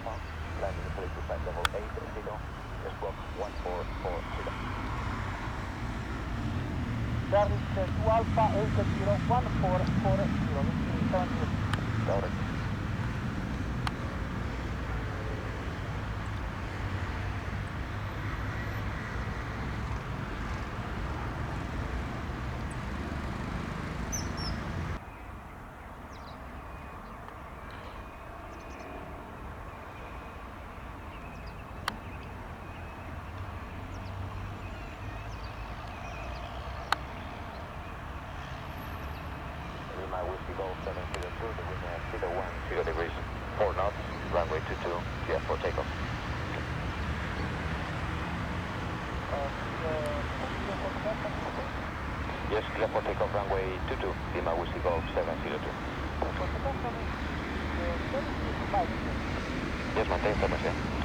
Alpha, landing please descend level 80, squawk 1440. Derrick 2 Alpha 801440, 70. Direct. Lima Whiskey Golf 702, the wind at 010 degrees, 4 knots, runway 22, clear for takeoff. Yes, clear for takeoff, runway 22, Lima Whiskey Golf 702. Yes, maintain 7,